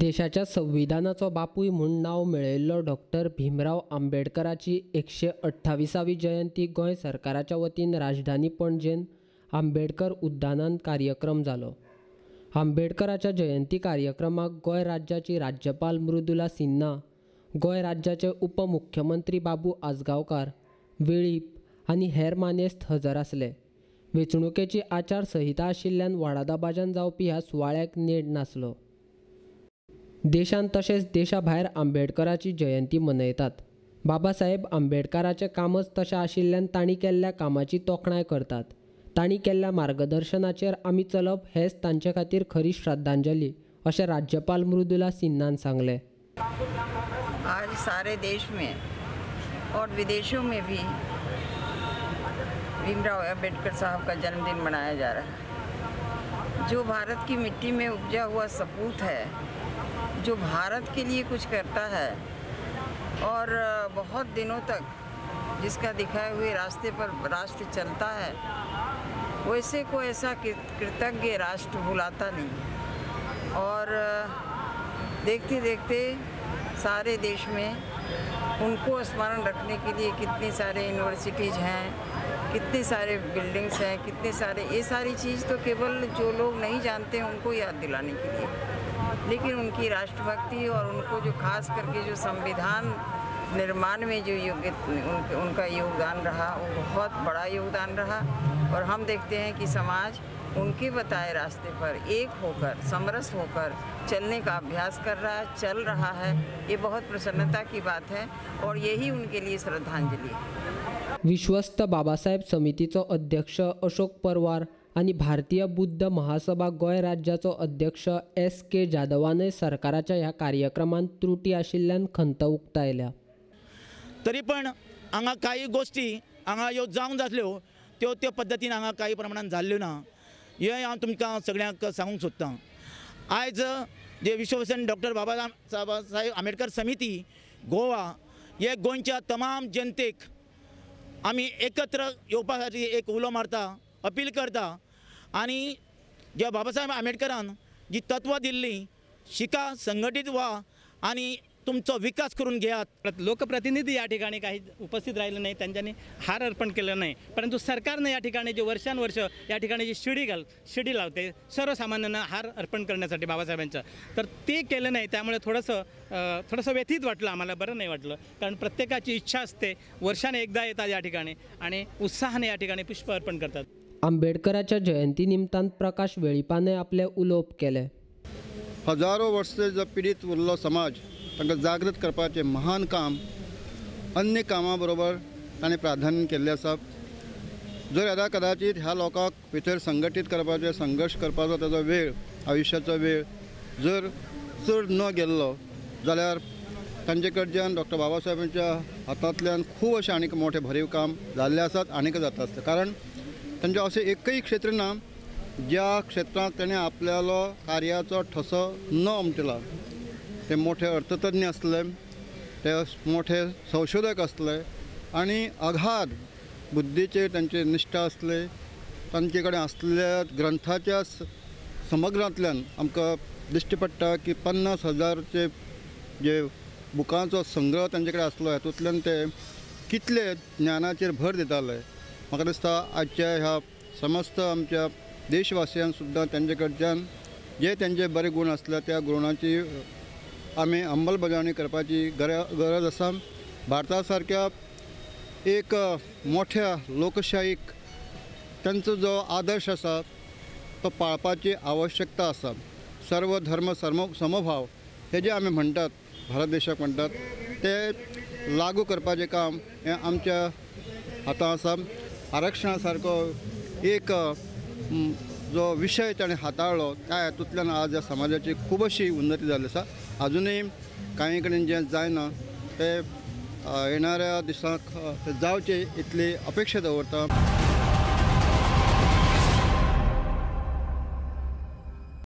देशाच्या संविधानाचो बापूय म्हूण नांव मेळयल्लो डॉक्टर भीमराव आंबेडकराची 128वी जयंती गोंय सरकाराच्या वतीन राजधानी पणजेन आंबेडकर उद्यानांत कार्यक्रम जालो। आंबेडकराच्या जयंती कार्यक्रमाक गोंय राज्याची राज्यपाल मृदुला सिन्हा, गोंय राज्याचे उपमुख्यमंत्री बाबू आजगांवकार, वेळीप आनी हेर मानेस्त हजर आसले। वेंचणुकेची आचारसंहिता आशिल्ल्यान व्हडा दबाज्यान जावपी ह्या सुवाळ्याक नेट नासलो। देशांत तशेंच देशा भायर आंबेडकराची जयंती मनयतात। बाबासाहेब आंबेडकराचें कामच तशें आशिल्ल्यान तांणी केल्ल्या कामाची तोखणाय करतात। तांणी केल्ल्या मार्गदर्शनाचेर आमी चलप हेच तांचे खातीर खरी श्रद्धांजली, अशें राज्यपाल मृदुला सिन्हान सांगलें। आज सारे देश में और विदेशों में भी भीमराव अंबेडकर साहब का जन्मदिन मनाया जा रहा है। जो भारत की मिट्टी में उपजा हुआ सपूत है, जो भारत के लिए कुछ करता है और बहुत दिनों तक जिसका दिखाए हुए रास्ते पर राष्ट्र चलता है, वैसे को ऐसा कृतज्ञ राष्ट्र भुलाता नहीं। और देखते देखते सारे देश में उनको स्मरण रखने के लिए कितने सारे यूनिवर्सिटीज़ हैं, कितने सारे बिल्डिंग्स हैं, कितने सारे, ये सारी चीज़ तो केवल जो लोग नहीं जानते हैं उनको याद दिलाने के लिए, लेकिन उनकी राष्ट्रभक्ति और उनको जो खास करके जो संविधान निर्माण में जो उनका योगदान रहा, वो बहुत बड़ा योगदान रहा। और हम देखते हैं कि समाज उनके बताए रास्ते पर एक होकर, समरस होकर चलने का अभ्यास कर रहा है, चल रहा है। ये बहुत प्रसन्नता की बात है और यही उनके लिए श्रद्धांजलि है। विश्वस्त बाबासाहेब समितीचो अध्यक्ष अशोक परवार आणि भारतीय बुद्ध महासभा गोंय राज्याचो अध्यक्ष S.K. जाधवानय सरकाराच्या ह्या कार्यक्रमांत त्रुटी आशिल्ल्यान खंत उक्तायल्या। तरी पण हांगा काही गोष्टी हांगा ह्यो जावंक जातल्यो त्यो पद्दतीन हांगा काही प्रमाणात जाल्ल्यो ना, हे हांव तुमकां सगळ्यांक सांगूंक सोदतां। आयज जे विश्वसन डॉक्टर बाबासाहेब आंबेडकर समिती गोवा हे गोंयच्या तमाम जनतेक आमी एकत्र येवपा खातीर एक उलो मारता, अपील करता आणि ज्या बाबासाहेब आंबेडकरान जी तत्वां दिल्ली, शिका, संघटित व्हा आणि तुमचा विकास करून घ्या। लोकप्रतिनिधी या ठिकाणी काही उपस्थित राहिले नाही, त्यांनी हार अर्पण केलं नाही, परंतु सरकारने या ठिकाणी जे वर्षानुवर्ष या ठिकाणी जी शिडी लावते सर्वसामान्यांना हार अर्पण करण्यासाठी बाबासाहेबांचं, तर ते केलं नाही। त्यामुळे थोडंसं व्यथित वाटलं आम्हाला, बरं नाही वाटलं, कारण प्रत्येकाची इच्छा असते, वर्षाने एकदा येतात या ठिकाणी आणि उत्साहाने या ठिकाणी पुष्प अर्पण करतात। आंबेडकराच्या जयंती निमतान प्रकाश वेळीपाने आपले उलोवप केले। हजारो वर्सां जो पिडीत उरलो समाज तांकां जागृत करपाचें महान काम अन्य कामां बरोबर ताणें प्राधान्य केल्लें आसा। जर येदा कदाचित ह्या लोकांक भितर संघटीत करपाचें, संघर्श करपाचो ताजो वेळ, आयुश्याचो वेळ जर चड न गेल्लो जाल्यार तांचे कडच्यान डॉक्टर बाबासाहेबांच्या हातांतल्यान खूब अशें आनीक मोठें भरीव काम जाल्लें आसात, आनीक जाता आसलें। कारण तांचें अशें एकय क्षेत्र ना ज्या क्षेत्रांत ताणें आपल्यालो कार्याचो ठसो न उमटला। ते मोठे अर्थतज्ञ असले, ते मोठे संशोधक असले आणि अगाध बुद्धीचेर तांचे निश्ठा असले। तांचे कडेन असलेल्या ग्रंथाच्या समग्रांतल्यान आमकां दिश्टी पडटा की 50,000चे जे बुकांचो संग्रह तांचे कडेन आसलो, हातूंतल्यान ते कितले ज्ञानाचेर भर दिताले। म्हाका दिसता आजच्या ह्या समस्त आमच्या देशवासियांक सुद्दां तांचे कडच्यान जे तांचे बरे गुण आसले त्या गुणांची आमी अंमलबजावणी करपाची गरज आसा। भारता सारक्या एक मोठ्या लोकशाहीक तांचो जो आदर्श आसा तो पाळपाची आवश्यकता आसा। सर्व धर्म समभाव हे जे आमी म्हणटात, भारत देशाक म्हणटात, ते लागू करपाचें काम हें आमच्या हातांत आसा। आरक्षणा सारको एक जो विशय ताणें हाताळ्ळो त्या हातूंतल्यान आज ह्या समाजाची खूब अशी उन्नती जाल्ली आसा। अजुनूय कांय कडेन जें जायना ते येणाऱ्या दिसांक जावचें इतली अपेक्षा दवरता।